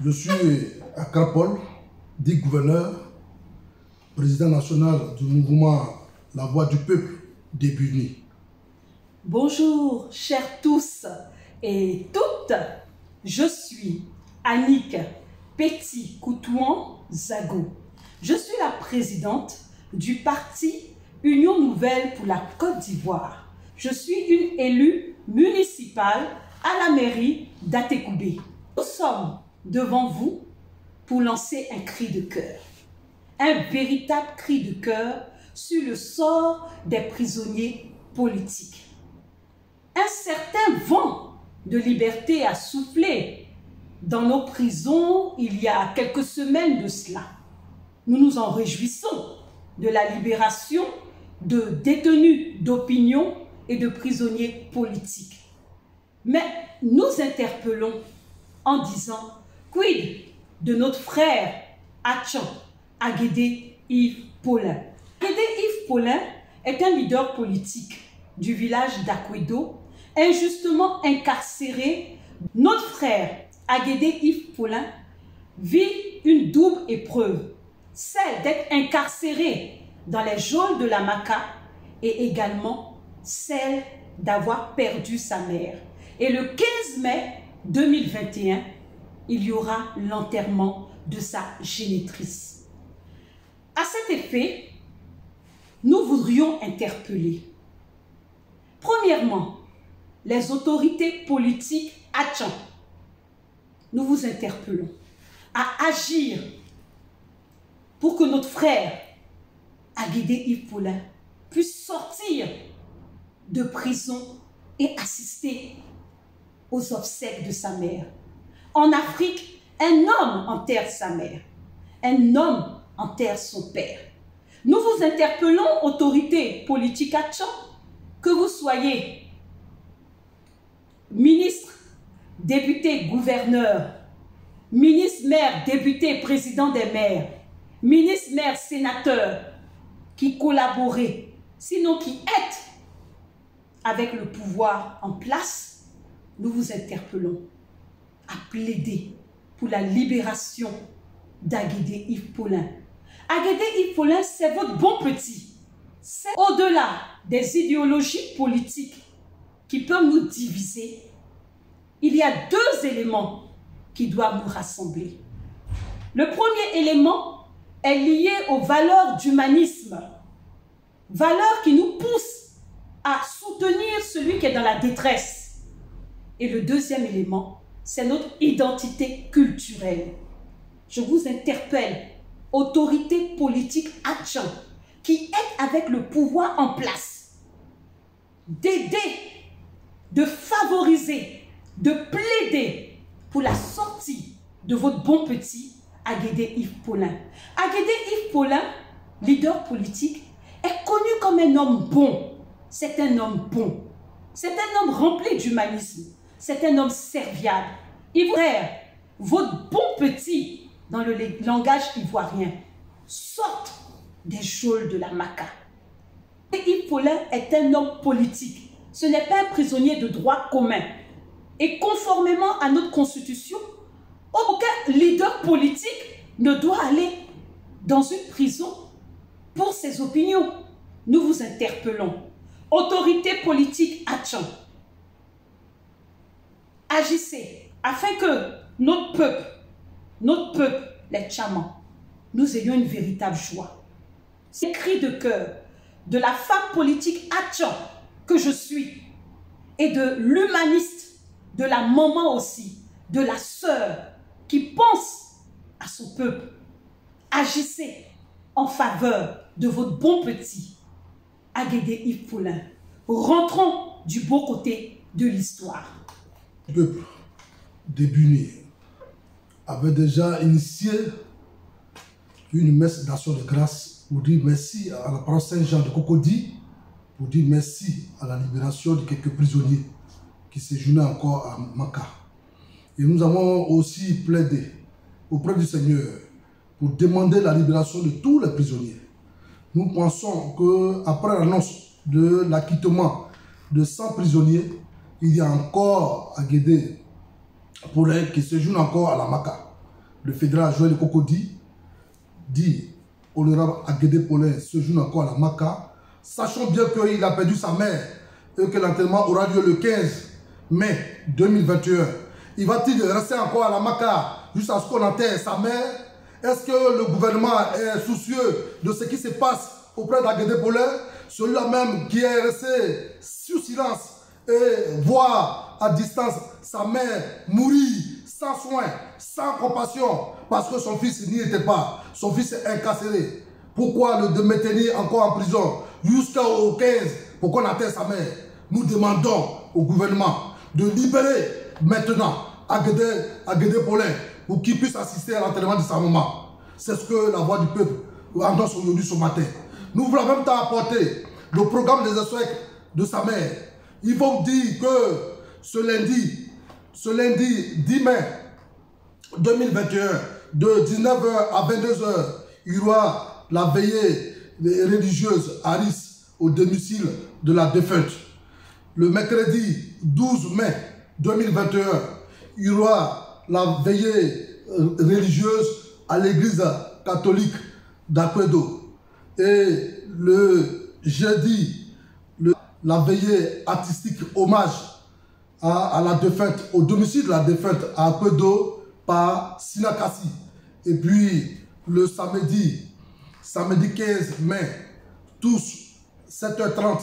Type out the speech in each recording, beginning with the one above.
Je suis Akra Paul, dit gouverneur, président national du mouvement La Voix du Peuple des Bunis. Bonjour, chers tous et toutes. Je suis Annick Petit-Koutouan-Zago. Je suis la présidente du parti Union Nouvelle pour la Côte d'Ivoire. Je suis une élue municipale à la mairie d'Atekoubé. Nous sommes devant vous pour lancer un cri de cœur. Un véritable cri de cœur sur le sort des prisonniers politiques. Un certain vent de liberté a soufflé dans nos prisons il y a quelques semaines de cela. Nous nous en réjouissons de la libération de détenus d'opinion et de prisonniers politiques. Mais nous interpellons en disant quid de notre frère Atchan Aguédé Yves Paulin. Aguédé Yves Paulin est un leader politique du village d'Akwedo, injustement incarcéré. Notre frère Aguédé Yves Paulin vit une double épreuve, celle d'être incarcéré dans les geôles de la Maka et également celle d'avoir perdu sa mère. Et le 15 mai 2021, il y aura l'enterrement de sa génitrice. À cet effet, nous voudrions interpeller, premièrement, les autorités politiques Atchan. Nous vous interpellons à agir pour que notre frère Aguédé Yves Paulin puisse sortir de prison et assister aux obsèques de sa mère. En Afrique, un homme enterre sa mère, un homme enterre son père. Nous vous interpellons, autorités politiques Atchan, que vous soyez ministre, député, gouverneur, ministre, maire, député, président des maires, ministre, maire, sénateur, qui collaborez, sinon qui êtes avec le pouvoir en place, nous vous interpellons à plaider pour la libération d'Aguédé Yves Paulin. Aguédé Yves Paulin, c'est votre bon petit. C'est au-delà des idéologies politiques qui peuvent nous diviser. Il y a deux éléments qui doivent nous rassembler. Le premier élément est lié aux valeurs d'humanisme, valeurs qui nous poussent à soutenir celui qui est dans la détresse. Et le deuxième élément, c'est notre identité culturelle. Je vous interpelle, autorité politique Atchan, qui est avec le pouvoir en place, d'aider, de favoriser, de plaider pour la sortie de votre bon petit Aguédé Yves Paulin. Aguédé Yves Paulin, leader politique, est connu comme un homme bon. C'est un homme bon. C'est un homme rempli d'humanisme. C'est un homme serviable. Frère, votre bon petit, dans le langage ivoirien, sorte des geôles de la Maka. Yves Paulin est un homme politique. Ce n'est pas un prisonnier de droit commun. Et conformément à notre constitution, aucun leader politique ne doit aller dans une prison pour ses opinions. Nous vous interpellons. Autorité politique Atchan, agissez afin que notre peuple, les Tchamans, nous ayons une véritable joie. C'est un cri de cœur de la femme politique Atchan que je suis et de l'humaniste, de la maman aussi, de la sœur qui pense à son peuple. Agissez en faveur de votre bon petit Aguédé Yves Paulin. Rentrons du beau côté de l'histoire. Le peuple des Bunis avait déjà initié une messe d'action de grâce pour dire merci à la paroisse Saint-Jean de Cocody, pour dire merci à la libération de quelques prisonniers qui séjournaient encore à Maka. Et nous avons aussi plaidé auprès du Seigneur pour demander la libération de tous les prisonniers. Nous pensons qu'après l'annonce de l'acquittement de 100 prisonniers, il y a encore Aguédé Paulin qui séjourne encore à la Maka. le fédéral Joël Cocody, dit honorable Aguédé Paulin séjourne encore à la Maka, sachant bien qu'il a perdu sa mère et que l'enterrement aura lieu le 15 mai 2021. Il va-t-il rester encore à la Maka jusqu'à ce qu'on enterre sa mère? Est-ce que le gouvernement est soucieux de ce qui se passe auprès d'Aguédé Paulin? Celui-là même qui est resté sous silence et voir à distance sa mère mourir sans soin, sans compassion, parce que son fils n'y était pas. Son fils est incarcéré. Pourquoi le maintenir encore en prison jusqu'au 15 pour qu'on enterre sa mère? Nous demandons au gouvernement de libérer maintenant Aguédé Paulin pour qu'il puisse assister à l'enterrement de sa maman. C'est ce que la voix du peuple annonce aujourd'hui ce matin. Nous voulons en même temps apporter le programme des obsèques de sa mère. Il faut dire que ce lundi 10 mai 2021, de 19h à 22h, il y aura la veillée religieuse à Ris, au domicile de la défunte. Le mercredi 12 mai 2021, il y aura la veillée religieuse à l'église catholique d'Akwedo. Et le jeudi, la veillée artistique hommage à la défunte, au domicile de la défunte à Akwedo par Sinakasi. Et puis le samedi 15 mai, tous 7h30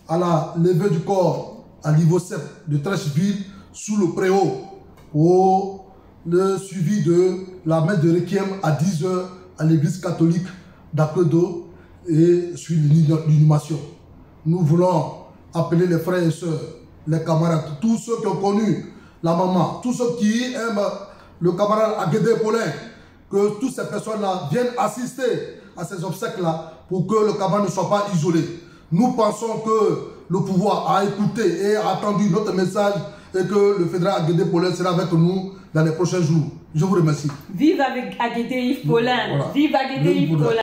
à la levée du corps à l'Ivocep de Trècheville sous le préau pour le suivi de la messe de Requiem à 10h à l'église catholique d'Akwedo et suivi l'inhumation. Nous voulons appeler les frères et sœurs, les camarades, tous ceux qui ont connu la maman, tous ceux qui aiment le camarade Aguédé Paulin, que toutes ces personnes-là viennent assister à ces obsèques-là pour que le camarade ne soit pas isolé. Nous pensons que le pouvoir a écouté et a attendu notre message et que le fédéral Aguédé Paulin sera avec nous dans les prochains jours. Je vous remercie. Vive avec Aguédé Yves Paulin. Voilà. Vive Aguédé Yves Paulin.